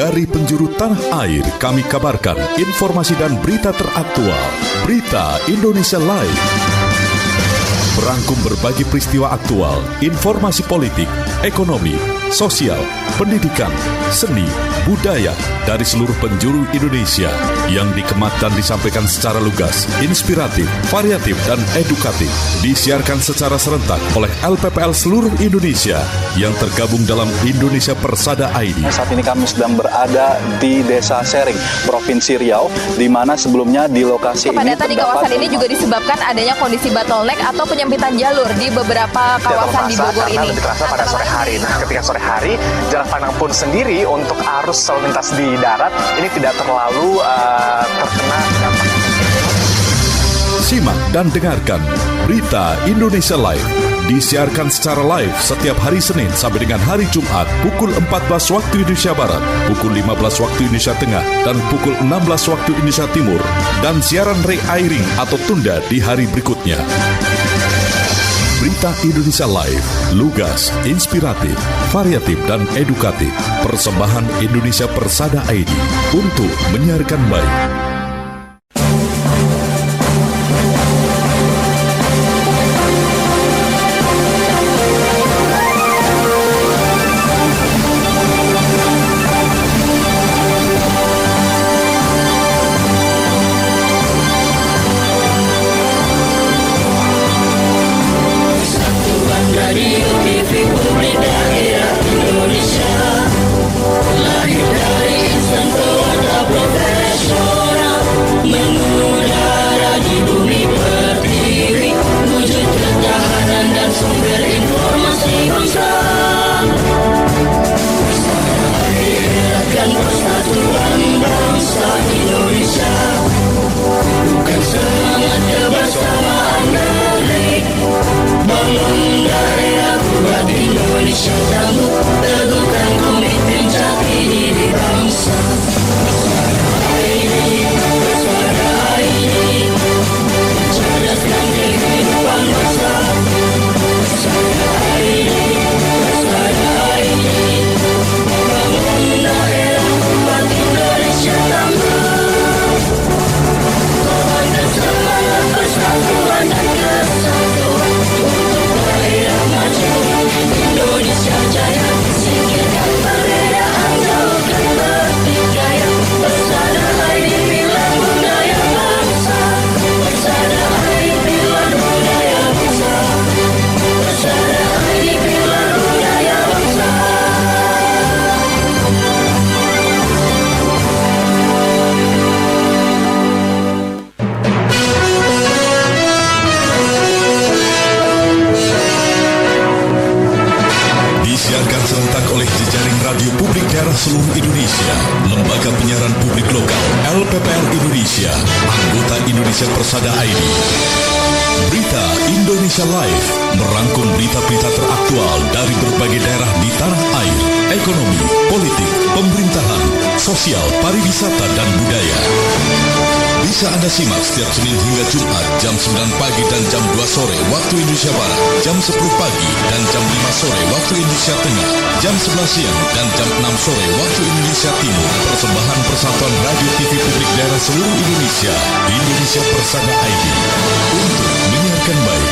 Dari penjuru tanah air kami kabarkan informasi dan berita teraktual. Berita Indonesia Live merangkum berbagai peristiwa aktual, informasi politik, ekonomi, sosial, pendidikan, seni, budaya dari seluruh penjuru Indonesia yang dikemas dan disampaikan secara lugas, inspiratif, variatif, dan edukatif. Disiarkan secara serentak oleh LPPL seluruh Indonesia yang tergabung dalam Indonesia Persada ID. Saat ini kami sedang berada di Desa Sering, Provinsi Riau, di mana sebelumnya di lokasi kepadatan di kawasan ini juga disebabkan adanya kondisi bottleneck atau penyempitan jalur di beberapa kawasan di Bogor ini. Lebih terasa pada sore hari. Nah, ketika sore hari, jarak pandang pun sendiri untuk arus lalu lintas di darat ini tidak terlalu terkena dampak. Simak dan dengarkan Berita Indonesia Live. Disiarkan secara live setiap hari Senin sampai dengan hari Jumat pukul 14 waktu Indonesia Barat, pukul 15 waktu Indonesia Tengah, dan pukul 16 waktu Indonesia Timur. Dan siaran re-airing atau tunda di hari berikutnya. Berita Indonesia Live, lugas, inspiratif, variatif, dan edukatif. Persembahan Indonesia Persada ID untuk menyiarkan baik. Seluruh Indonesia, Lembaga Penyiaran Publik Lokal, LPPL Indonesia, anggota Indonesia Persada ID. Berita Indonesia Live merangkum berita-berita teraktual dari berbagai daerah di tanah air, ekonomi, politik, pemerintahan, sosial, pariwisata, dan budaya. Bisa Anda simak setiap Senin hingga Jumat jam 9 pagi dan jam 2 sore waktu Indonesia Barat, jam 10 pagi dan jam 5 sore waktu Indonesia Tengah, jam 11 siang dan jam 6 sore waktu Indonesia Timur. Persembahan Persatuan Radio TV Publik Daerah seluruh Indonesia, Indonesia Persada ID, untuk menyiarkan baik.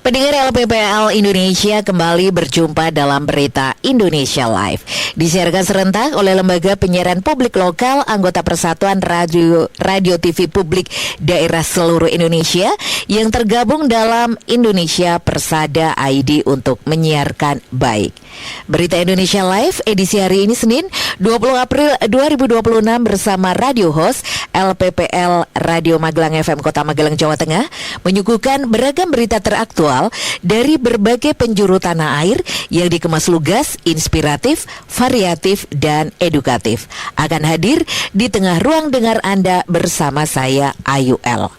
Pendengar LPPL Indonesia kembali berjumpa dalam Berita Indonesia Live. Disiarkan serentak oleh Lembaga Penyiaran Publik Lokal, anggota Persatuan Radio TV Publik Daerah seluruh Indonesia yang tergabung dalam Indonesia Persada ID untuk menyiarkan baik. Berita Indonesia Live edisi hari ini Senin 20 April 2026 bersama radio host LPPL Radio Magelang FM Kota Magelang, Jawa Tengah menyuguhkan beragam berita teraktual dari berbagai penjuru tanah air yang dikemas lugas, inspiratif, variatif, dan edukatif. Akan hadir di tengah ruang dengar Anda bersama saya, Ayu L.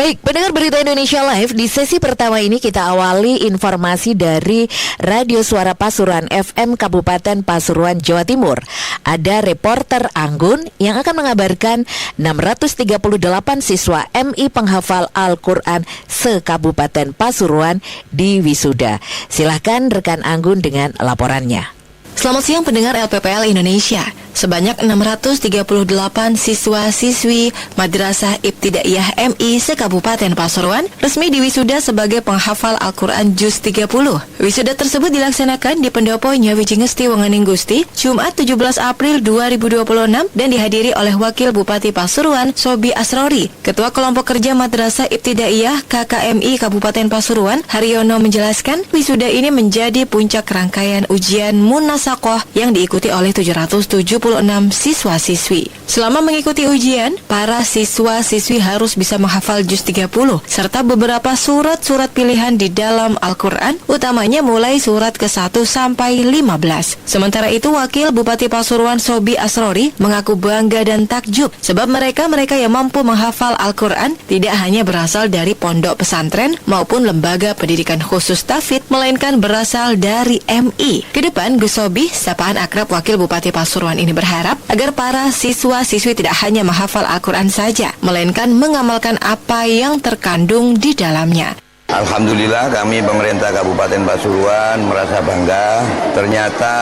Baik, pendengar Berita Indonesia Live, di sesi pertama ini kita awali informasi dari Radio Suara Pasuruan FM Kabupaten Pasuruan, Jawa Timur. Ada reporter Anggun yang akan mengabarkan 638 siswa MI penghafal Al-Quran se-Kabupaten Pasuruan di wisuda. Silahkan rekan Anggun dengan laporannya. Selamat siang pendengar LPPL Indonesia. Sebanyak 638 siswa-siswi Madrasah Ibtidaiyah MI se-Kabupaten Pasuruan resmi diwisuda sebagai penghafal Al-Quran Juz 30. Wisuda tersebut dilaksanakan di Pendopo Nyawi Jingesti Wengening Gusti, Jumat 17 April 2026 dan dihadiri oleh Wakil Bupati Pasuruan, Sobi Asrori. Ketua Kelompok Kerja Madrasah Ibtidaiyah KKMI Kabupaten Pasuruan, Haryono menjelaskan, wisuda ini menjadi puncak rangkaian ujian Munasakoh yang diikuti oleh 776 siswa-siswi. Selama mengikuti ujian, para siswa-siswi harus bisa menghafal Juz 30 serta beberapa surat-surat pilihan di dalam Al-Quran, utamanya mulai surat ke-1 sampai 15. Sementara itu, Wakil Bupati Pasuruan Sobi Asrori mengaku bangga dan takjub sebab mereka yang mampu menghafal Al-Quran tidak hanya berasal dari pondok pesantren maupun lembaga pendidikan khusus tahfidz, melainkan berasal dari MI. Kedepan, Gus Sobi, sapaan akrab Wakil Bupati Pasuruan ini berharap agar para siswa-siswi tidak hanya menghafal Al-Quran saja, melainkan mengamalkan apa yang terkandung di dalamnya. Alhamdulillah kami pemerintah Kabupaten Pasuruan merasa bangga. Ternyata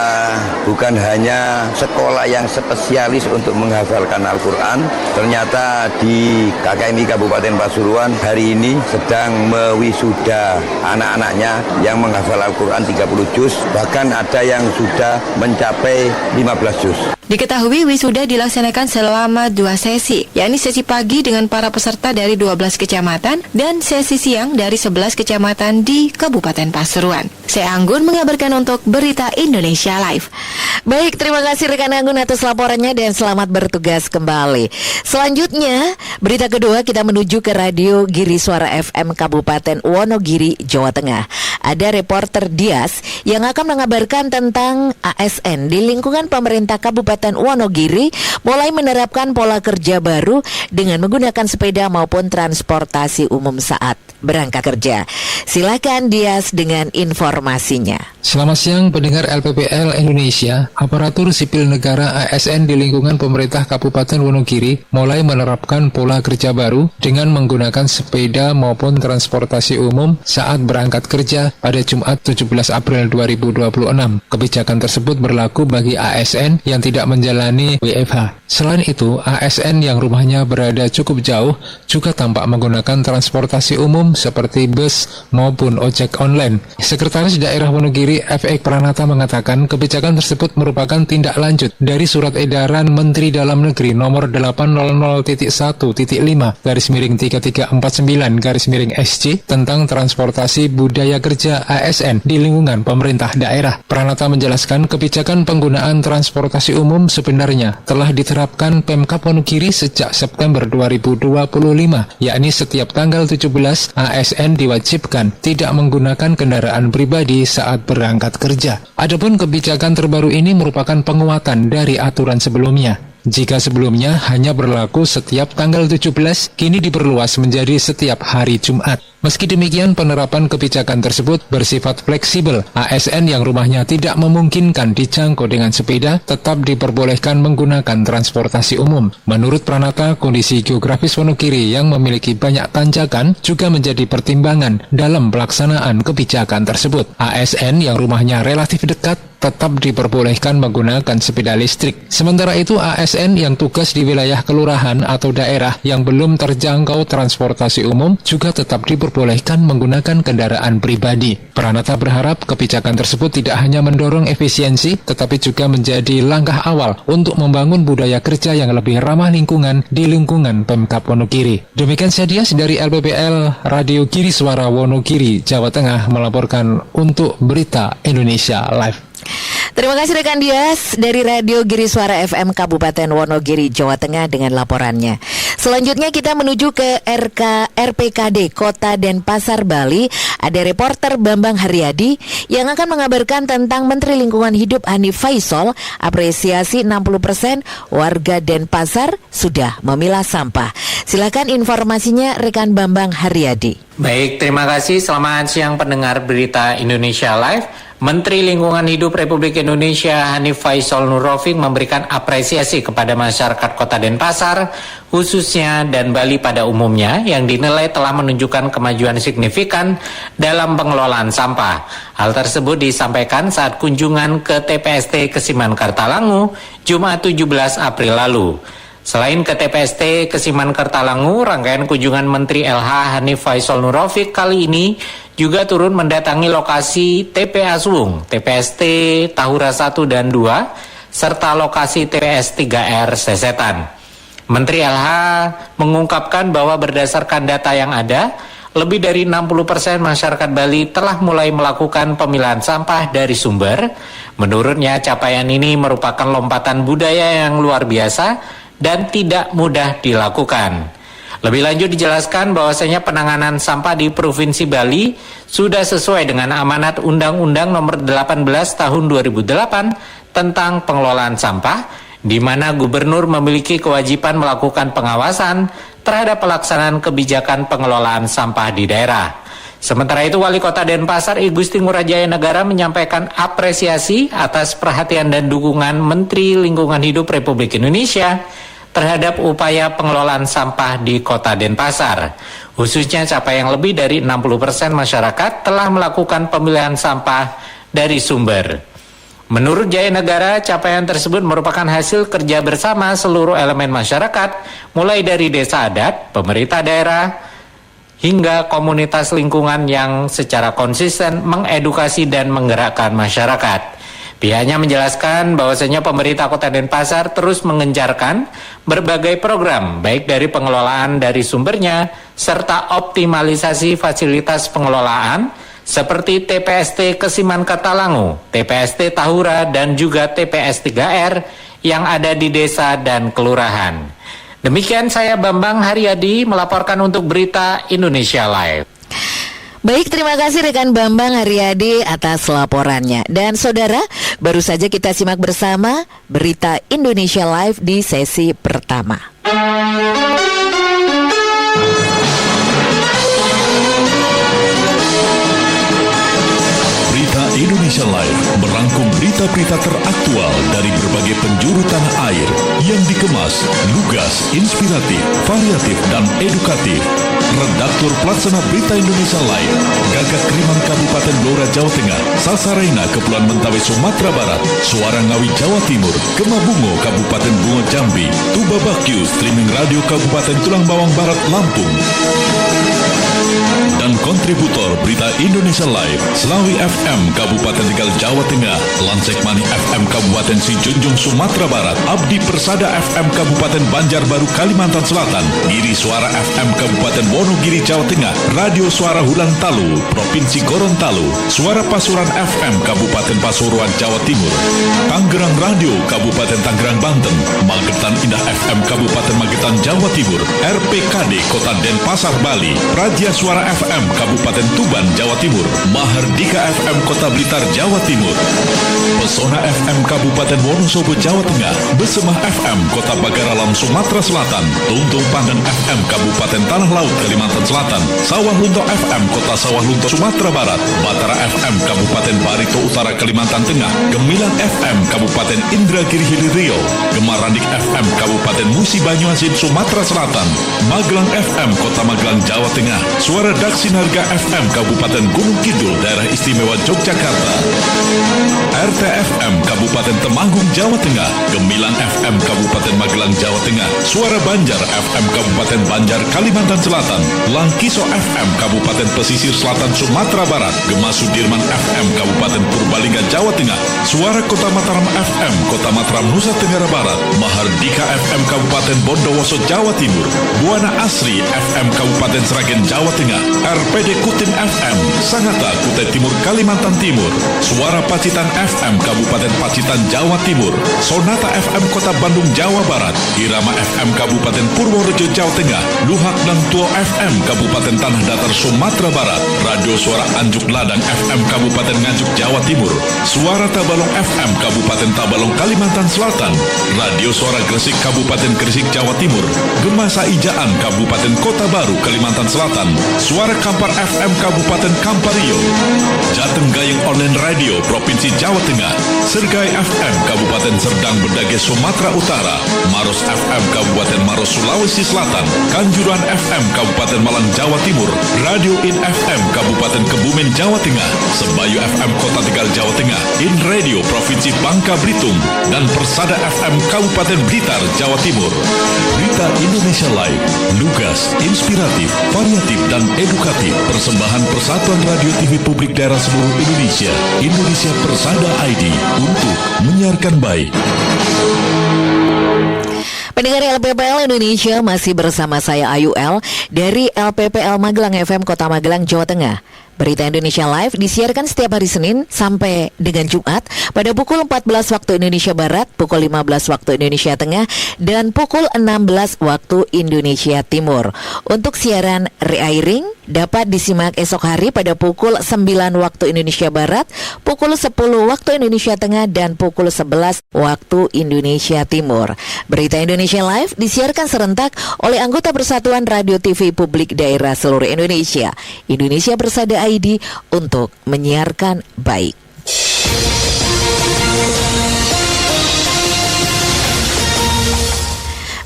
bukan hanya sekolah yang spesialis untuk menghafalkan Al-Quran. Ternyata di KKMI Kabupaten Pasuruan hari ini sedang mewisuda anak-anaknya yang menghafal Al-Quran 30 juz. Bahkan ada yang sudah mencapai 15 juz. Diketahui wisuda dilaksanakan selama 2 sesi, yakni sesi pagi dengan para peserta dari 12 kecamatan dan sesi siang dari 11 kecamatan di Kabupaten Pasuruan. Saya Anggun mengabarkan untuk Berita Indonesia Live. Baik, terima kasih rekan Anggun atas laporannya dan selamat bertugas kembali. Selanjutnya, berita kedua kita menuju ke Radio Giri Suara FM Kabupaten Wonogiri, Jawa Tengah. Ada reporter Dias yang akan mengabarkan tentang ASN di lingkungan pemerintah Kabupaten Wonogiri mulai menerapkan pola kerja baru dengan menggunakan sepeda maupun transportasi umum saat berangkat kerja. Silakan Dias dengan informasinya. Selamat siang pendengar LPPL Indonesia. Aparatur sipil negara ASN di lingkungan pemerintah Kabupaten Wonogiri mulai menerapkan pola kerja baru dengan menggunakan sepeda maupun transportasi umum saat berangkat kerja pada Jumat 17 April 2026. Kebijakan tersebut berlaku bagi ASN yang tidak menjalani WFH. Selain itu, ASN yang rumahnya berada cukup jauh juga tampak menggunakan transportasi umum seperti bus maupun ojek online. Sekretaris Daerah Wonogiri F.Ek Pranata mengatakan kebijakan tersebut merupakan tindak lanjut dari Surat Edaran Menteri Dalam Negeri nomor 800.1-5/3349/SC tentang transportasi budaya kerja ASN di lingkungan pemerintah daerah. Pranata menjelaskan kebijakan penggunaan transportasi umum sebenarnya telah diterapkan Pemkab Wonogiri sejak September 2025, yakni setiap tanggal 17 ASN diwajibkan tidak menggunakan kendaraan pribadi saat berangkat kerja. Adapun kebijakan terbaru ini merupakan penguatan dari aturan sebelumnya. Jika sebelumnya hanya berlaku setiap tanggal 17, kini diperluas menjadi setiap hari Jumat. Meski demikian, penerapan kebijakan tersebut bersifat fleksibel. ASN yang rumahnya tidak memungkinkan dijangkau dengan sepeda tetap diperbolehkan menggunakan transportasi umum. Menurut Pranata, kondisi geografis Wonogiri yang memiliki banyak tanjakan juga menjadi pertimbangan dalam pelaksanaan kebijakan tersebut. ASN yang rumahnya relatif dekat tetap diperbolehkan menggunakan sepeda listrik. Sementara itu, ASN yang tugas di wilayah kelurahan atau daerah yang belum terjangkau transportasi umum juga tetap diperbolehkan menggunakan kendaraan pribadi. Pranata berharap kebijakan tersebut tidak hanya mendorong efisiensi, tetapi juga menjadi langkah awal untuk membangun budaya kerja yang lebih ramah lingkungan di lingkungan Pemkab Wonogiri. Demikian saya Dias dari LPPL Radio Giri Suara Wonogiri, Jawa Tengah melaporkan untuk Berita Indonesia Live. Terima kasih rekan Dias dari Radio Giri Suara FM Kabupaten Wonogiri, Jawa Tengah dengan laporannya. Selanjutnya kita menuju ke RPKD Kota Denpasar, Bali. Ada reporter Bambang Haryadi yang akan mengabarkan tentang Menteri Lingkungan Hidup Hanif Faisal apresiasi 60% warga Denpasar sudah memilah sampah. Silakan informasinya rekan Bambang Haryadi. Baik, terima kasih. Selamat siang pendengar berita Indonesia Live. Menteri Lingkungan Hidup Republik Indonesia Hanif Faisal Nurrofiq memberikan apresiasi kepada masyarakat Kota Denpasar, khususnya dan Bali pada umumnya, yang dinilai telah menunjukkan kemajuan signifikan dalam pengelolaan sampah. Hal tersebut disampaikan saat kunjungan ke TPST Kesiman Kartalangu, Jumat 17 April lalu. Selain ke TPST Kesiman Kartalangu, rangkaian kunjungan Menteri LH Hanif Faisal Nurrofiq kali ini juga turun mendatangi lokasi TPA Suwung, TPST Tahura 1 dan 2, serta lokasi TPS 3R Sesetan. Menteri LH mengungkapkan bahwa berdasarkan data yang ada, lebih dari 60% masyarakat Bali telah mulai melakukan pemilahan sampah dari sumber. Menurutnya, capaian ini merupakan lompatan budaya yang luar biasa dan tidak mudah dilakukan. Lebih lanjut dijelaskan bahwasanya penanganan sampah di Provinsi Bali sudah sesuai dengan amanat Undang-Undang Nomor 18 Tahun 2008 tentang pengelolaan sampah, di mana gubernur memiliki kewajiban melakukan pengawasan terhadap pelaksanaan kebijakan pengelolaan sampah di daerah. Sementara itu, Wali Kota Denpasar I Gusti Ngurah Jaya Negara menyampaikan apresiasi atas perhatian dan dukungan Menteri Lingkungan Hidup Republik Indonesia terhadap upaya pengelolaan sampah di Kota Denpasar. Khususnya capaian lebih dari 60% masyarakat telah melakukan pemilihan sampah dari sumber. Menurut Jaya Negara, capaian tersebut merupakan hasil kerja bersama seluruh elemen masyarakat, mulai dari desa adat, pemerintah daerah, hingga komunitas lingkungan yang secara konsisten mengedukasi dan menggerakkan masyarakat. Pihaknya menjelaskan bahwasanya pemerintah Kota Denpasar terus mengencarkan berbagai program, baik dari pengelolaan dari sumbernya, serta optimalisasi fasilitas pengelolaan, seperti TPST Kesiman Kartalangu, TPST Tahura, dan juga TPS 3R yang ada di desa dan kelurahan. Demikian saya Bambang Haryadi melaporkan untuk Berita Indonesia Live. Baik, terima kasih rekan Bambang Haryadi atas laporannya. Dan saudara, baru saja kita simak bersama Berita Indonesia Live di sesi pertama. Berita Indonesia Live merangkum berita-berita teraktual dari berbagai penjuru tanah air yang dikemas, lugas, inspiratif, variatif, dan edukatif. Redaktur Pelaksana Berita Indonesia Live, Gagak Keriman Kabupaten Blora Jawa Tengah, Sasaraina Kepulauan Mentawai Sumatera Barat, Suara Ngawi Jawa Timur, Kemabungo Kabupaten Bungo Jambi, Tuba Bakyu Streaming Radio Kabupaten Tulang Bawang Barat Lampung. Dan kontributor Berita Indonesia Live, Selawi FM Kabupaten Tegal Jawa Tengah, Lansek Mani FM Kabupaten Sijunjung Sumatera Barat, Abdi Persada FM Kabupaten Banjarbaru Kalimantan Selatan, Giri Suara FM Kabupaten Wonogiri Jawa Tengah, Radio Suara Hulang Talu Provinsi Gorontalo, Suara Pasuruan FM Kabupaten Pasuruan Jawa Timur, Tangerang Radio Kabupaten Tangerang Banten, Magetan Indah FM Kabupaten Magetan Jawa Timur, RPKD Kota Denpasar Bali, Praja Suara FM Kabupaten Tuban Jawa Timur, Mahardika FM Kota Blitar Jawa Timur, Pesona FM Kabupaten Wonosobo Jawa Tengah, Besemah FM Kota Bagaralam Sumatera Selatan, Tuntung Pandan FM Kabupaten Tanah Laut Kalimantan Selatan, Sawah Lunto FM Kota Sawah Lunto Sumatera Barat, Batara FM Kabupaten Barito Utara Kalimantan Tengah, Gemilang FM Kabupaten Indragiri Hilir Riau, Gemarandik FM Kabupaten Musi Banyuasin Sumatera Selatan, Magelang FM Kota Magelang Jawa Tengah, Suara Daksinarga FM Kabupaten Gunung Kidul Daerah Istimewa Yogyakarta, RTFM Kabupaten Temanggung Jawa Tengah, Gemilang FM Kabupaten Magelang Jawa Tengah, Suara Banjar FM Kabupaten Banjar Kalimantan Selatan, Langkiso FM Kabupaten Pesisir Selatan Sumatera Barat, Gema Sudirman FM Kabupaten Purbalingga Jawa Tengah, Suara Kota Mataram FM Kota Mataram Nusa Tenggara Barat, Mahardika FM Kabupaten Bondowoso Jawa Timur, Buana Asri FM Kabupaten Sragen Jawa Tengah, RPD Kutim FM Sangatta, Kutai Timur, Kalimantan Timur. Suara Pacitan FM Kabupaten Pacitan, Jawa Timur. Sonata FM Kota Bandung, Jawa Barat. Irama FM Kabupaten Purworejo, Jawa Tengah. Luhak dan Tuo FM Kabupaten Tanah Datar, Sumatera Barat. Radio Suara Anjuk Ladang FM Kabupaten Nganjuk, Jawa Timur. Suara Tabalong FM Kabupaten Tabalong, Kalimantan Selatan. Radio Suara Gresik Kabupaten Gresik, Jawa Timur. Gemasa Ijaan Kabupaten Kota Baru, Kalimantan Selatan. Suara Kampar FM Kabupaten Kampario. Jateng Gayeng Online Radio Provinsi Jawa Tengah. Sergai FM Kabupaten Serdang Bedage, Sumatera Utara. Maros FM Kabupaten Maros, Sulawesi Selatan. Kanjuruhan FM Kabupaten Malang, Jawa Timur. Radio In FM Kabupaten Kebumen, Jawa Tengah. Sebayu FM Kota Tegal, Jawa Tengah. In Radio Provinsi Bangka Belitung. Dan Persada FM Kabupaten Blitar, Jawa Timur. Berita Indonesia Live, lugas, inspiratif, variatif, dan edukatif. Persembahan Persatuan Radio TV Publik Daerah seluruh Indonesia. Indonesia Persada ID untuk menyiarkan baik. Pendengar LPPL Indonesia, masih bersama saya Ayu L dari LPPL Magelang FM Kota Magelang, Jawa Tengah. Berita Indonesia Live disiarkan setiap hari Senin sampai dengan Jumat pada pukul 14 waktu Indonesia Barat, pukul 15 waktu Indonesia Tengah, dan pukul 16 waktu Indonesia Timur. Untuk siaran re-airing dapat disimak esok hari pada pukul 9 waktu Indonesia Barat, pukul 10 waktu Indonesia Tengah, dan pukul 11 waktu Indonesia Timur. Berita Indonesia Live disiarkan serentak oleh anggota Persatuan Radio TV Publik Daerah seluruh Indonesia. Indonesia Persada ID untuk menyiarkan baik.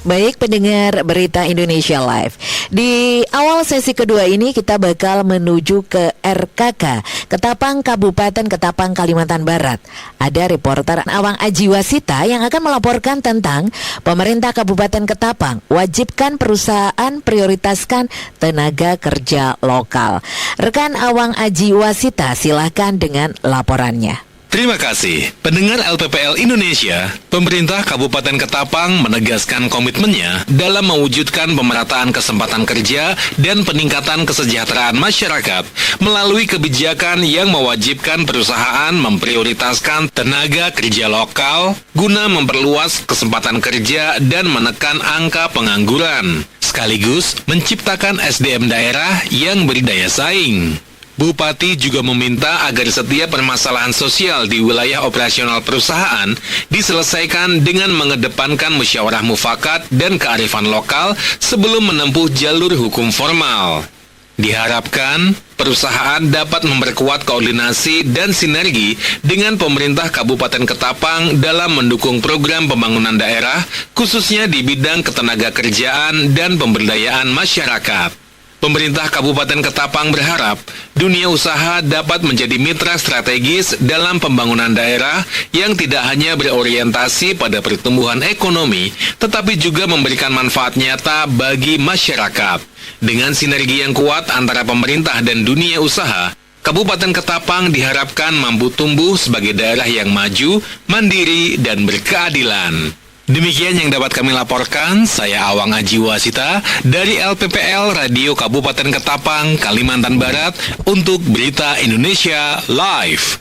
Baik pendengar Berita Indonesia Live, di awal sesi kedua ini kita bakal menuju ke RKK, Ketapang, Kabupaten Ketapang, Kalimantan Barat. Ada reporter Awang Ajiwasita yang akan melaporkan tentang pemerintah Kabupaten Ketapang wajibkan perusahaan prioritaskan tenaga kerja lokal. Rekan Awang Ajiwasita, silahkan dengan laporannya. Terima kasih. Pendengar LPPL Indonesia, pemerintah Kabupaten Ketapang menegaskan komitmennya dalam mewujudkan pemerataan kesempatan kerja dan peningkatan kesejahteraan masyarakat melalui kebijakan yang mewajibkan perusahaan memprioritaskan tenaga kerja lokal guna memperluas kesempatan kerja dan menekan angka pengangguran, sekaligus menciptakan SDM daerah yang berdaya saing. Bupati juga meminta agar setiap permasalahan sosial di wilayah operasional perusahaan diselesaikan dengan mengedepankan musyawarah mufakat dan kearifan lokal sebelum menempuh jalur hukum formal. Diharapkan perusahaan dapat memperkuat koordinasi dan sinergi dengan pemerintah Kabupaten Ketapang dalam mendukung program pembangunan daerah, khususnya di bidang ketenaga kerjaan dan pemberdayaan masyarakat. Pemerintah Kabupaten Ketapang berharap dunia usaha dapat menjadi mitra strategis dalam pembangunan daerah yang tidak hanya berorientasi pada pertumbuhan ekonomi, tetapi juga memberikan manfaat nyata bagi masyarakat. Dengan sinergi yang kuat antara pemerintah dan dunia usaha, Kabupaten Ketapang diharapkan mampu tumbuh sebagai daerah yang maju, mandiri, dan berkeadilan. Demikian yang dapat kami laporkan, saya Awang Ajiwasita dari LPPL Radio Kabupaten Ketapang, Kalimantan Barat untuk Berita Indonesia Live.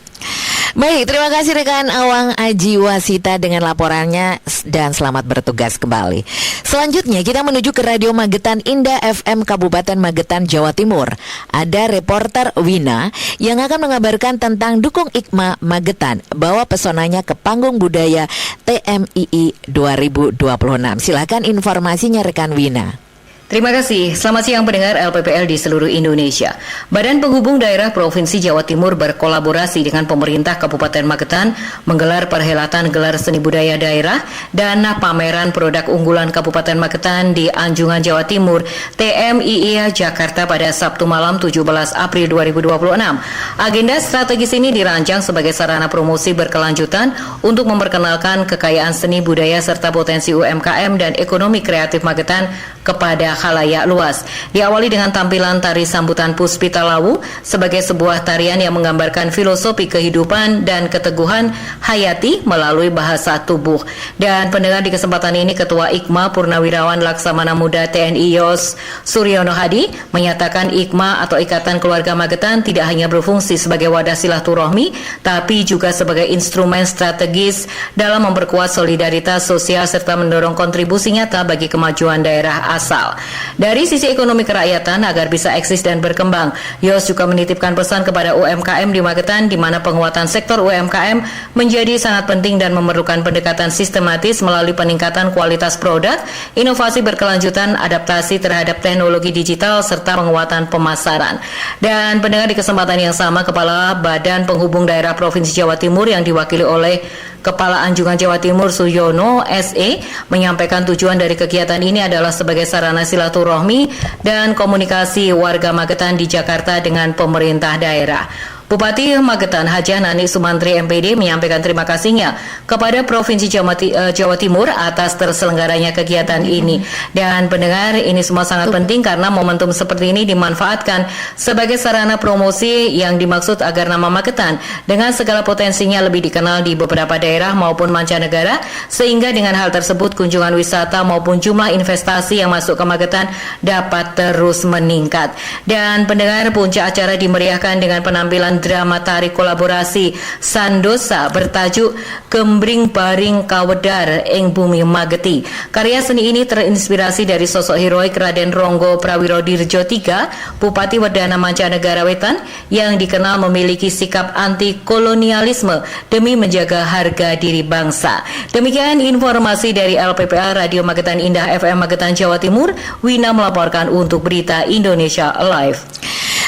Baik, terima kasih rekan Awang Ajiwasita dengan laporannya dan selamat bertugas kembali. Selanjutnya kita menuju ke Radio Magetan Indah FM Kabupaten Magetan, Jawa Timur. Ada reporter Wina yang akan mengabarkan tentang Dukung Ikma Magetan, bawa pesonanya ke panggung budaya TMII 2026. Silakan informasinya rekan Wina. Terima kasih. Selamat siang pendengar LPPL di seluruh Indonesia. Badan Penghubung Daerah Provinsi Jawa Timur berkolaborasi dengan pemerintah Kabupaten Magetan menggelar perhelatan gelar seni budaya daerah dan pameran produk unggulan Kabupaten Magetan di Anjungan, Jawa Timur, TMII Jakarta pada Sabtu malam 17 April 2026. Agenda strategis ini dirancang sebagai sarana promosi berkelanjutan untuk memperkenalkan kekayaan seni budaya serta potensi UMKM dan ekonomi kreatif Magetan kepada khalayak luas. Diawali dengan tampilan tari sambutan Puspita Lawu sebagai sebuah tarian yang menggambarkan filosofi kehidupan dan keteguhan hayati melalui bahasa tubuh. Dan pendengar, di kesempatan ini Ketua IKMA Purnawirawan Laksamana Muda TNI Yos Suryono Hadi menyatakan IKMA atau Ikatan Keluarga Magetan tidak hanya berfungsi sebagai wadah silaturahmi, tapi juga sebagai instrumen strategis dalam memperkuat solidaritas sosial serta mendorong kontribusi nyata bagi kemajuan daerah asal. Dari sisi ekonomi kerakyatan agar bisa eksis dan berkembang, Yos juga menitipkan pesan kepada UMKM di Magetan di mana penguatan sektor UMKM menjadi sangat penting dan memerlukan pendekatan sistematis melalui peningkatan kualitas produk, inovasi berkelanjutan, adaptasi terhadap teknologi digital serta penguatan pemasaran. Dan pendengar, di kesempatan yang sama Kepala Badan Penghubung Daerah Provinsi Jawa Timur yang diwakili oleh Kepala Anjungan Jawa Timur Suyono SE menyampaikan tujuan dari kegiatan ini adalah sebagai sarana silaturahmi dan komunikasi warga Magetan di Jakarta dengan pemerintah daerah. Bupati Magetan Hajah Nani Sumantri MPD menyampaikan terima kasihnya kepada Provinsi Jawa Timur atas terselenggaranya kegiatan ini. Dan pendengar, ini semua sangat penting karena momentum seperti ini dimanfaatkan sebagai sarana promosi yang dimaksud agar nama Magetan dengan segala potensinya lebih dikenal di beberapa daerah maupun mancanegara, sehingga dengan hal tersebut kunjungan wisata maupun jumlah investasi yang masuk ke Magetan dapat terus meningkat. Dan pendengar, puncak acara dimeriahkan dengan penampilan drama tari kolaborasi Sandosa bertajuk Kembring Baring Kawedar ing Bumi Mageti. Karya seni ini terinspirasi dari sosok heroik Raden Ronggo Prawirodirjo III, Bupati Wedana Mancanegara Wetan yang dikenal memiliki sikap anti kolonialisme demi menjaga harga diri bangsa. Demikian informasi dari LPPA Radio Magetan Indah FM Magetan Jawa Timur. Wina melaporkan untuk Berita Indonesia Live.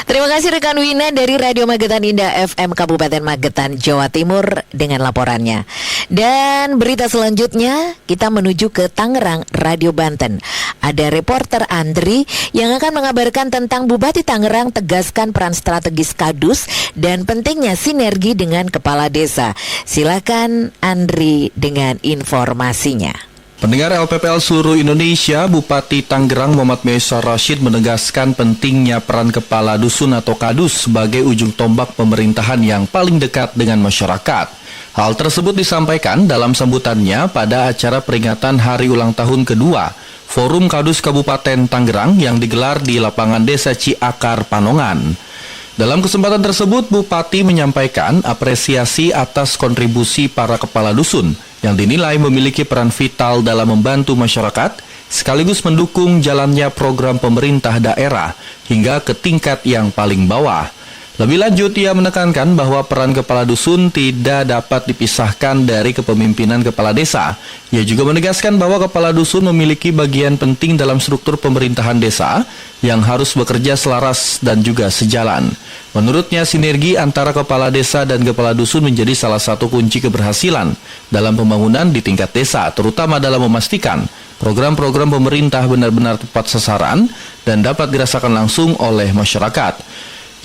Terima kasih rekan Wina dari Radio Magetan Indah FM Kabupaten Magetan, Jawa Timur dengan laporannya. Dan berita selanjutnya kita menuju ke Tangerang, Radio Banten. Ada reporter Andri yang akan mengabarkan tentang Bupati Tangerang tegaskan peran strategis Kadus dan pentingnya sinergi dengan kepala desa. Silakan Andri dengan informasinya. Pendengar LPPL seluruh Indonesia, Bupati Tangerang Muhammad Meisar Rashid menegaskan pentingnya peran kepala dusun atau kadus sebagai ujung tombak pemerintahan yang paling dekat dengan masyarakat. Hal tersebut disampaikan dalam sambutannya pada acara peringatan hari ulang tahun kedua Forum Kadus Kabupaten Tangerang yang digelar di lapangan Desa Ciakar, Panongan. Dalam kesempatan tersebut, Bupati menyampaikan apresiasi atas kontribusi para kepala dusun yang dinilai memiliki peran vital dalam membantu masyarakat, sekaligus mendukung jalannya program pemerintah daerah hingga ke tingkat yang paling bawah. Lebih lanjut, ia menekankan bahwa peran kepala dusun tidak dapat dipisahkan dari kepemimpinan kepala desa. Ia juga menegaskan bahwa kepala dusun memiliki bagian penting dalam struktur pemerintahan desa yang harus bekerja selaras dan juga sejalan. Menurutnya, sinergi antara kepala desa dan kepala dusun menjadi salah satu kunci keberhasilan dalam pembangunan di tingkat desa, terutama dalam memastikan program-program pemerintah benar-benar tepat sasaran dan dapat dirasakan langsung oleh masyarakat.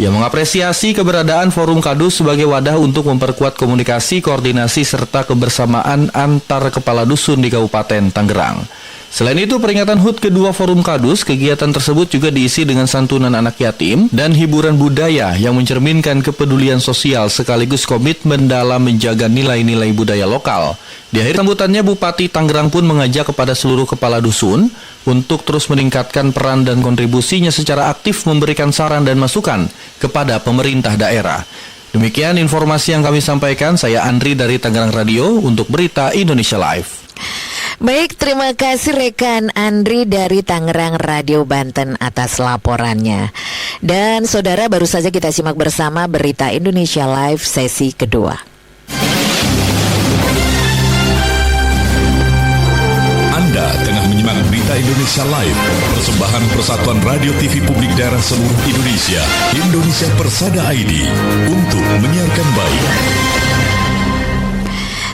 Ia mengapresiasi keberadaan Forum Kadus sebagai wadah untuk memperkuat komunikasi, koordinasi, serta kebersamaan antar kepala dusun di Kabupaten Tangerang. Selain itu, peringatan HUT kedua Forum Kadus, kegiatan tersebut juga diisi dengan santunan anak yatim dan hiburan budaya yang mencerminkan kepedulian sosial sekaligus komitmen dalam menjaga nilai-nilai budaya lokal. Di akhir sambutannya, Bupati Tangerang pun mengajak kepada seluruh kepala dusun untuk terus meningkatkan peran dan kontribusinya secara aktif memberikan saran dan masukan kepada pemerintah daerah. Demikian informasi yang kami sampaikan, saya Andri dari Tangerang Radio untuk Berita Indonesia Live. Baik, terima kasih rekan Andri dari Tangerang Radio Banten atas laporannya. Dan saudara, baru saja kita simak bersama Berita Indonesia Live sesi kedua. Anda tengah menyimak Berita Indonesia Live, persembahan Persatuan Radio TV Publik Daerah seluruh Indonesia, Indonesia Persada ID, untuk menyiarkan baik.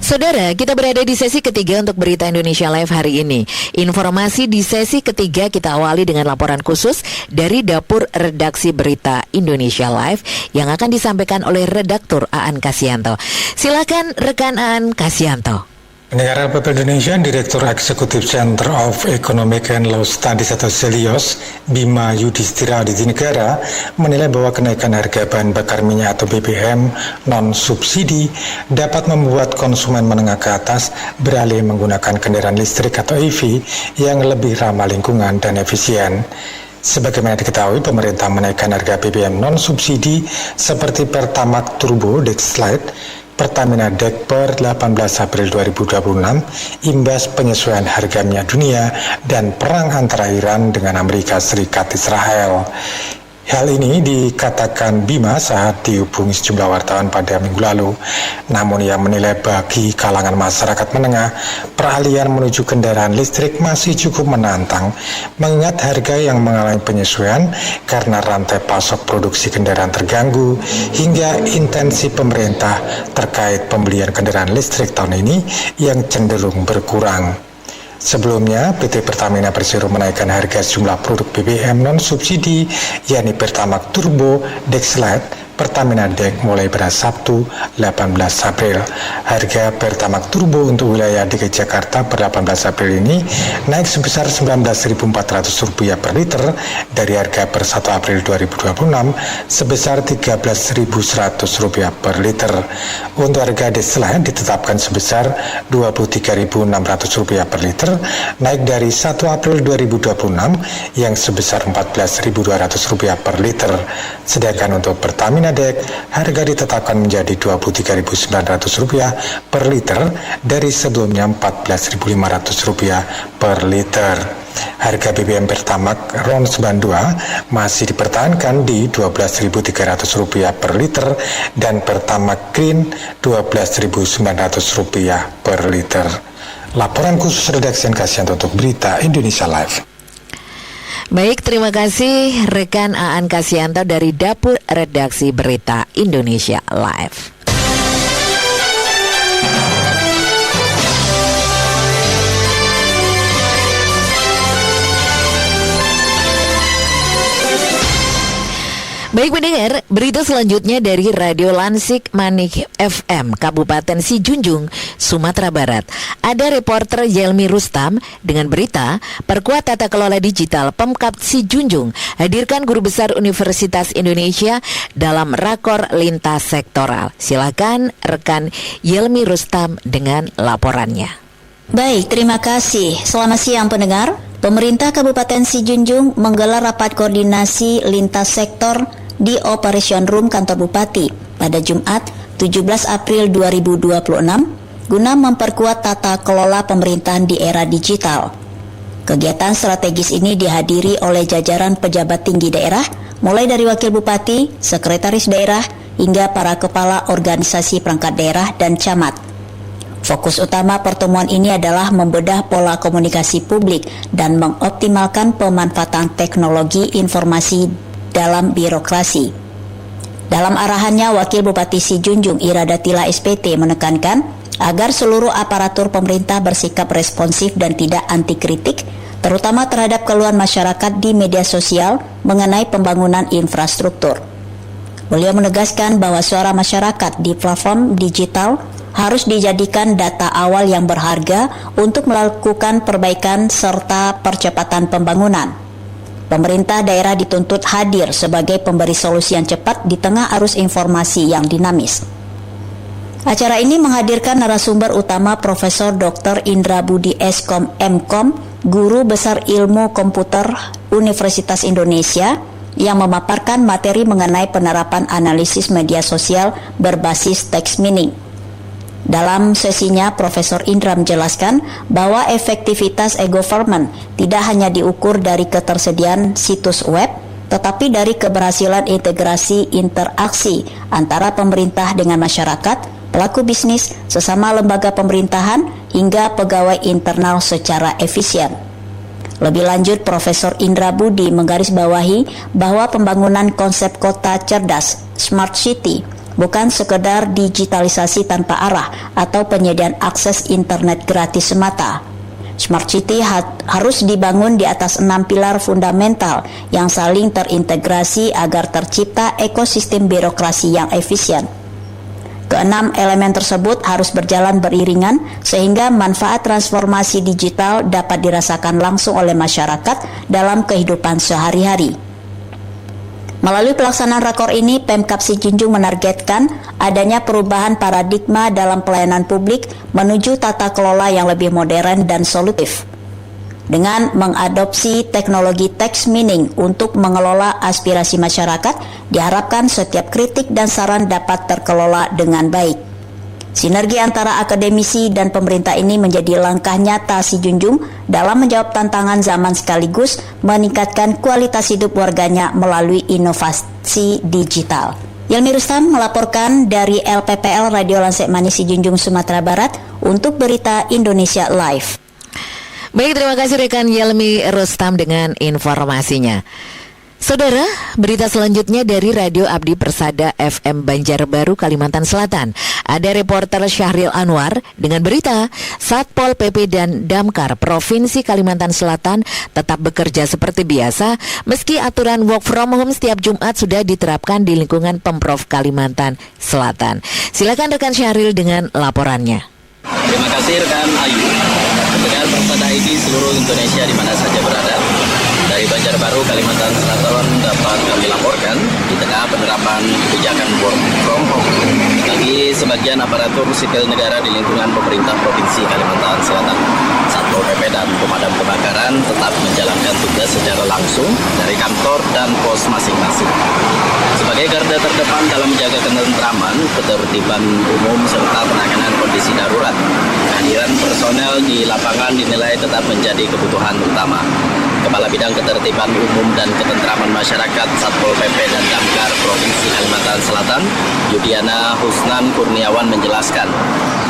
Saudara, kita berada di sesi ketiga untuk Berita Indonesia Live hari ini. Informasi di sesi ketiga kita awali dengan laporan khusus dari Dapur Redaksi Berita Indonesia Live yang akan disampaikan oleh redaktur Aan Kasianto. Silakan rekan Aan Kasianto. Pendengar LPPL Indonesia, Direktur Eksekutif Center of Economic and Law Studies atau CELIOS, Bima Yudhistira Adityanegara, menilai bahwa kenaikan harga bahan bakar minyak atau BBM non-subsidi dapat membuat konsumen menengah ke atas beralih menggunakan kendaraan listrik atau EV yang lebih ramah lingkungan dan efisien. Sebagaimana diketahui, pemerintah menaikkan harga BBM non-subsidi seperti Pertamax Turbo Dexlite, Pertamina DEK per 18 April 2026 imbas penyesuaian harga minyak dunia dan perang antara Iran dengan Amerika Serikat Israel. Hal ini dikatakan Bima saat dihubungi sejumlah wartawan pada minggu lalu. Namun ia menilai bagi kalangan masyarakat menengah, peralihan menuju kendaraan listrik masih cukup menantang, mengingat harga yang mengalami penyesuaian karena rantai pasok produksi kendaraan terganggu, hingga intensi pemerintah terkait pembelian kendaraan listrik tahun ini yang cenderung berkurang. Sebelumnya, PT Pertamina Persero menaikkan harga sejumlah produk BBM non-subsidi, yakni Pertamax Turbo Dexlite, Pertamina DEK mulai pada Sabtu 18 April. Harga Pertamax Turbo untuk wilayah DKI Jakarta per 18 April ini naik sebesar Rp19.400 per liter dari harga per 1 April 2026 sebesar Rp13.100 per liter. Untuk harga Dexlite ditetapkan sebesar Rp23.600 per liter, naik dari 1 April 2026 yang sebesar Rp14.200 per liter. Sedangkan untuk Pertamina DEK, harga ditetapkan menjadi Rp23.900 per liter dari sebelumnya Rp14.500 per liter. Harga BBM Pertamax RON 92 masih dipertahankan di Rp12.300 per liter dan Pertamax Green Rp12.900 per liter. Laporan khusus redaksi Kasianto untuk Berita Indonesia Live. Baik, terima kasih rekan Aan Kasianto dari Dapur Redaksi Berita Indonesia Live. Baik pendengar, berita selanjutnya dari Radio Lansik Manik FM, Kabupaten Sijunjung, Sumatera Barat. Ada reporter Yelmi Rustam dengan berita Perkuat Tata Kelola Digital Pemkab Sijunjung hadirkan guru besar Universitas Indonesia dalam rakor lintas sektoral. Silakan rekan Yelmi Rustam dengan laporannya. Baik, terima kasih. Selamat siang pendengar. Pemerintah Kabupaten Sijunjung menggelar rapat koordinasi lintas sektor di Operation Room Kantor Bupati pada Jumat 17 April 2026 guna memperkuat tata kelola pemerintahan di era digital. Kegiatan strategis ini dihadiri oleh jajaran pejabat tinggi daerah, mulai dari Wakil Bupati, Sekretaris Daerah, hingga para kepala organisasi perangkat daerah dan camat. Fokus utama pertemuan ini adalah membedah pola komunikasi publik dan mengoptimalkan pemanfaatan teknologi informasi dalam birokrasi. Dalam arahannya, Wakil Bupati Sijunjung Iradatila SPT menekankan agar seluruh aparatur pemerintah bersikap responsif dan tidak anti kritik, terutama terhadap keluhan masyarakat di media sosial mengenai pembangunan infrastruktur. Beliau menegaskan bahwa suara masyarakat di platform digital harus dijadikan data awal yang berharga untuk melakukan perbaikan serta percepatan pembangunan. Pemerintah daerah dituntut hadir sebagai pemberi solusi yang cepat di tengah arus informasi yang dinamis. Acara ini menghadirkan narasumber utama Profesor Dr. Indra Budi Eskom Mkom, Guru Besar Ilmu Komputer Universitas Indonesia, yang memaparkan materi mengenai penerapan analisis media sosial berbasis text mining. Dalam sesinya, Profesor Indra menjelaskan bahwa efektivitas e-government tidak hanya diukur dari ketersediaan situs web, tetapi dari keberhasilan integrasi interaksi antara pemerintah dengan masyarakat, pelaku bisnis, sesama lembaga pemerintahan, hingga pegawai internal secara efisien. Lebih lanjut, Profesor Indra Budi menggarisbawahi bahwa pembangunan konsep kota cerdas, smart city, bukan sekedar digitalisasi tanpa arah atau penyediaan akses internet gratis semata. Smart City harus dibangun di atas 6 pilar fundamental yang saling terintegrasi agar tercipta ekosistem birokrasi yang efisien. Keenam elemen tersebut harus berjalan beriringan sehingga manfaat transformasi digital dapat dirasakan langsung oleh masyarakat dalam kehidupan sehari-hari. Melalui pelaksanaan rakor ini, Pemkab Si Junjung menargetkan adanya perubahan paradigma dalam pelayanan publik menuju tata kelola yang lebih modern dan solutif. Dengan mengadopsi teknologi text mining untuk mengelola aspirasi masyarakat, diharapkan setiap kritik dan saran dapat terkelola dengan baik. Sinergi antara akademisi dan pemerintah ini menjadi langkah nyata Si Junjung dalam menjawab tantangan zaman sekaligus meningkatkan kualitas hidup warganya melalui inovasi digital. Yelmi Rustam melaporkan dari LPPL Radio Lansek Manis Si Junjung, Sumatera Barat untuk Berita Indonesia Live. Baik, terima kasih rekan Yelmi Rustam dengan informasinya. Saudara, berita selanjutnya dari Radio Abdi Persada FM Banjarbaru, Kalimantan Selatan. Ada reporter Syahril Anwar dengan berita Satpol PP dan Damkar Provinsi Kalimantan Selatan tetap bekerja seperti biasa meski aturan work from home setiap Jumat sudah diterapkan di lingkungan Pemprov Kalimantan Selatan. Silakan rekan Syahril dengan laporannya. Terima kasih rekan Ayu. Pendengar Persada ID seluruh Indonesia di mana saja berada. Dari Banjarbaru, Kalimantan Selatan dapat kami laporkan di tengah penerapan kebijakan work from home bagi sebagian aparatur sipil negara di lingkungan pemerintah Provinsi Kalimantan Selatan. Satpol PP dan pemadam kebakaran tetap menjalankan tugas secara langsung dari kantor dan pos masing-masing. Sebagai garda terdepan dalam menjaga ketentraman, ketertiban umum serta penanganan kondisi darurat, kehadiran personel di lapangan dinilai tetap menjadi kebutuhan utama. Kepala Bidang Ketertiban Umum dan Ketentraman Masyarakat Satpol PP dan Damkar Provinsi Kalimantan Selatan, Yudiana Husnan Kurniawan menjelaskan,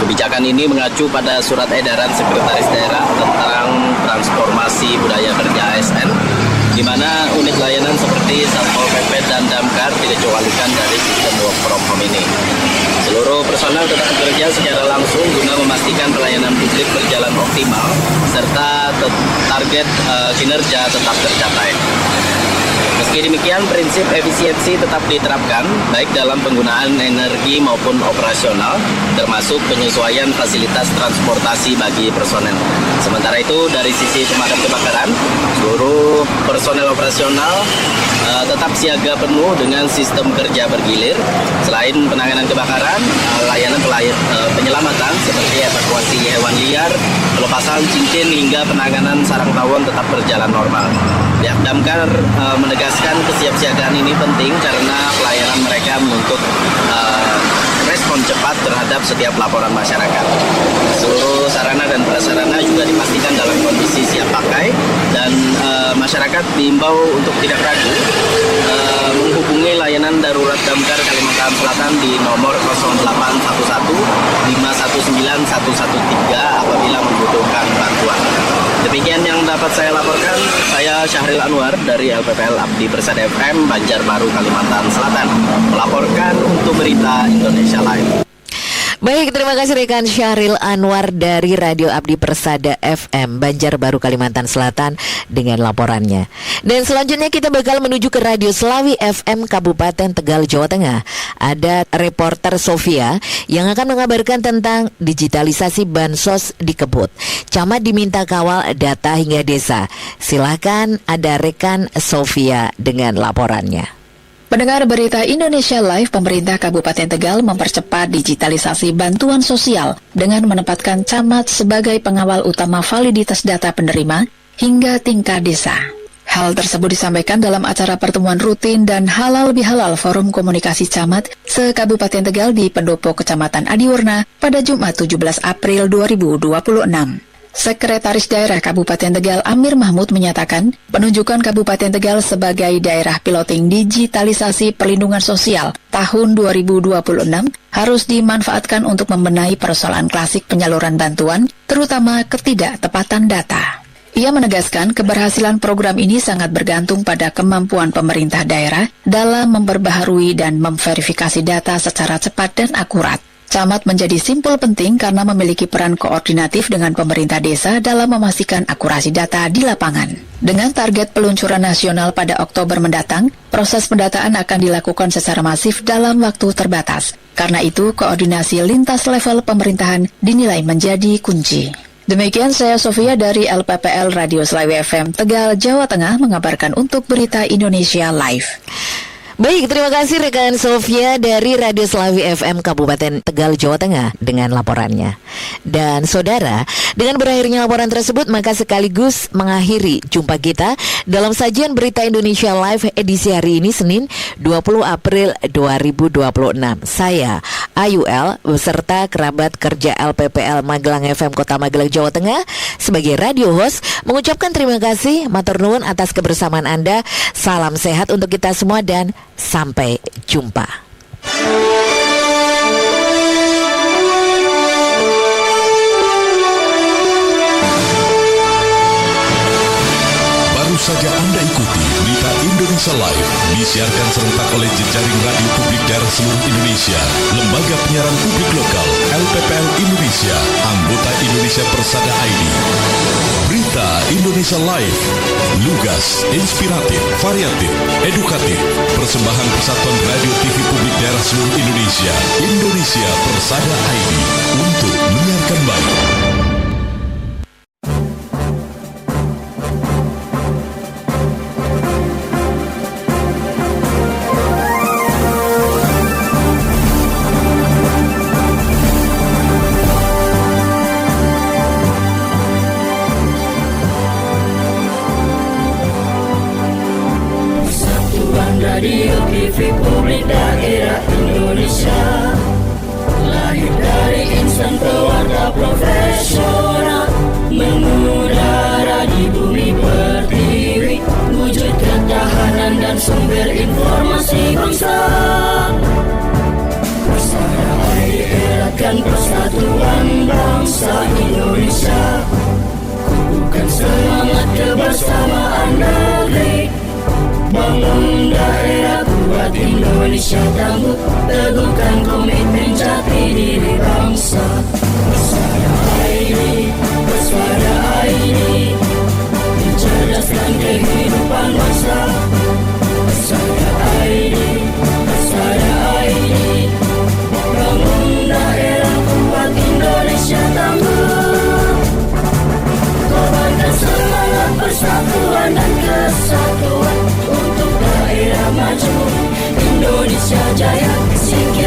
kebijakan ini mengacu pada surat edaran Sekretaris Daerah tentang transformasi budaya kerja ASN, di mana unit layanan seperti Satpol PP dan Damkar dikecualikan dari sistem work from home ini. Seluruh personel tetap bekerja secara langsung guna memastikan pelayanan publik berjalan optimal serta target kinerja tetap tercapai. Meski demikian, prinsip efisiensi tetap diterapkan baik dalam penggunaan energi maupun operasional, termasuk penyesuaian fasilitas transportasi bagi personel. Sementara itu, dari sisi pemadam kebakaran, seluruh personel operasional tetap siaga penuh dengan sistem kerja bergilir. Selain penanganan kebakaran, layanan penyelamatan seperti evakuasi hewan liar, pelepasan cincin hingga penanganan sarang tawon tetap berjalan normal. Pihak Damkar menegaskan kesiapsiagaan ini penting karena pelayanan mereka menuntut respon cepat terhadap setiap laporan masyarakat. Seluruh sarana dan prasarana juga dipastikan dalam kondisi siap pakai dan masyarakat diimbau untuk tidak ragu menghubungi layanan darurat Damkar Kalimantan Selatan di nomor 0811 519 113 apabila membutuhkan bantuan. Demikian yang dapat saya laporkan. Saya Syahril Anwar dari LPPL Abdi Persada FM Banjarbaru, Kalimantan Selatan, melaporkan untuk Berita Indonesia Live. Baik, terima kasih rekan Syahril Anwar dari Radio Abdi Persada FM Banjarbaru, Kalimantan Selatan dengan laporannya. Dan selanjutnya kita bakal menuju ke Radio Selawi FM Kabupaten Tegal, Jawa Tengah. Ada reporter Sofia yang akan mengabarkan tentang digitalisasi bansos di Kebut. Camat diminta kawal data hingga desa. Silakan, ada rekan Sofia dengan laporannya. Pendengar Berita Indonesia Live, pemerintah Kabupaten Tegal mempercepat digitalisasi bantuan sosial dengan menempatkan camat sebagai pengawal utama validitas data penerima hingga tingkat desa. Hal tersebut disampaikan dalam acara pertemuan rutin dan halal bihalal Forum Komunikasi Camat se-Kabupaten Tegal di Pendopo Kecamatan Adiwarna pada Jumat 17 April 2026. Sekretaris Daerah Kabupaten Tegal Amir Mahmud menyatakan penunjukan Kabupaten Tegal sebagai daerah piloting digitalisasi perlindungan sosial tahun 2026 harus dimanfaatkan untuk membenahi persoalan klasik penyaluran bantuan, terutama ketidaktepatan data. Ia menegaskan keberhasilan program ini sangat bergantung pada kemampuan pemerintah daerah dalam memperbaharui dan memverifikasi data secara cepat dan akurat. Camat menjadi simpul penting karena memiliki peran koordinatif dengan pemerintah desa dalam memastikan akurasi data di lapangan. Dengan target peluncuran nasional pada Oktober mendatang, proses pendataan akan dilakukan secara masif dalam waktu terbatas. Karena itu, koordinasi lintas level pemerintahan dinilai menjadi kunci. Demikian saya Sofia dari LPPL Radio Slawi FM Tegal, Jawa Tengah mengabarkan untuk Berita Indonesia Live. Baik, terima kasih rekan Sofia dari Radio Slawi FM Kabupaten Tegal, Jawa Tengah dengan laporannya. Dan saudara, dengan berakhirnya laporan tersebut maka sekaligus mengakhiri jumpa kita dalam sajian Berita Indonesia Live edisi hari ini Senin 20 April 2026. Saya Ayu L beserta kerabat kerja LPPL Magelang FM Kota Magelang, Jawa Tengah sebagai radio host mengucapkan terima kasih matur nuwun atas kebersamaan Anda. Salam sehat untuk kita semua dan sampai jumpa. Baru saja Anda ikuti Berita Indonesia Live disiarkan serentak oleh jejaring radio publik daerah seluruh Indonesia, Lembaga Penyiaran Publik Lokal, LPPL Indonesia, anggota Indonesia Persada ID. Berita Indonesia Live, lugas, inspiratif, variatif, edukatif, persembahan Persatuan Radio TV Publik Daerah seluruh Indonesia, Indonesia Persada ID, untuk menyiarkan baik. Radio TV Publik Daerah Indonesia, lahir dari insan pewarta profesional, mengudara di bumi pertiwi, wujud ketahanan dan sumber informasi bangsa. Persada ID eratkan persatuan bangsa Indonesia, kukuhkan semangat kebersamaan negeri, bangun daerah, kuat Indonesia tangguh, teguhkan komitmen jati diri bangsa. Persada ID, Persada ID, mencerdaskan kehidupan bangsa. Persada ID, Persada ID, bangun daerah, kuat Indonesia tangguh, kobarkan semangat persatuan dan kesatuan untuk daerah maju, Indonesia jaya, singkir